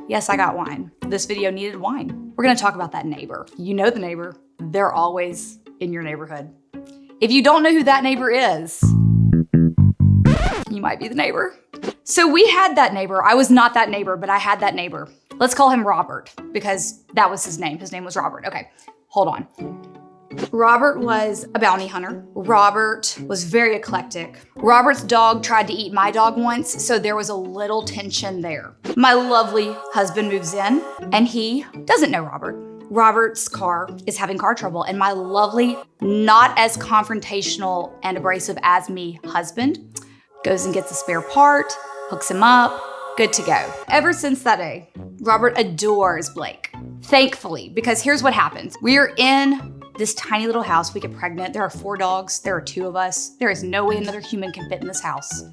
Yes, I got wine. This video needed wine. We're gonna talk about that neighbor. You know the neighbor. They're always in your neighborhood. If you don't know who that neighbor is, you might be the neighbor. So we had that neighbor. I was not that neighbor, but I had that neighbor. Let's call him Robert because that was his name. His name was Robert. Okay, hold on. Robert was a bounty hunter. Robert was very eclectic. Robert's dog tried to eat my dog once, so there was a little tension there. My lovely husband moves in, and he doesn't know Robert. Robert's car is having car trouble, and my lovely, not as confrontational and abrasive as me husband goes and gets a spare part, hooks him up, good to go. Ever since that day, Robert adores Blake. Thankfully, because here's what happens. We are in this tiny little house. We get pregnant. There are 4 dogs. There are 2 of us. There is no way another human can fit in this house.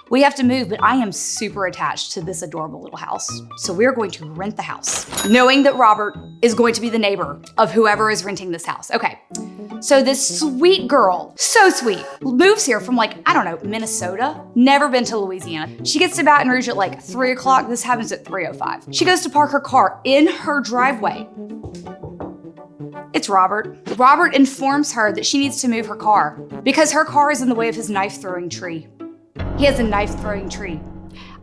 We have to move, but I am super attached to this adorable little house. So we're going to rent the house, knowing that Robert is going to be the neighbor of whoever is renting this house. Okay, so this sweet girl, so sweet, moves here from I don't know, Minnesota, never been to Louisiana. She gets to Baton Rouge at 3 o'clock. This happens at 3:05. She goes to park her car in her driveway. It's Robert. Robert informs her that she needs to move her car because her car is in the way of his knife-throwing tree. He has a knife-throwing tree.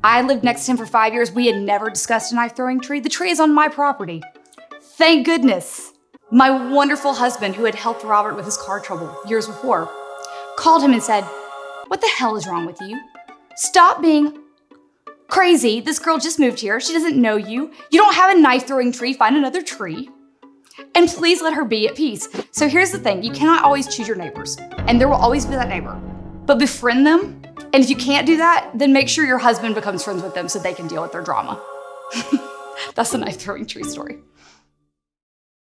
I lived next to him for 5 years. We had never discussed a knife-throwing tree. The tree is on my property. Thank goodness. My wonderful husband, who had helped Robert with his car trouble years before, called him and said, "What the hell is wrong with you? Stop being crazy. This girl just moved here. She doesn't know you. You don't have a knife-throwing tree. Find another tree. And please let her be at peace." So here's the thing. You cannot always choose your neighbors, and there will always be that neighbor. But befriend them, and if you can't do that, then make sure your husband becomes friends with them so they can deal with their drama. That's the knife-throwing tree story.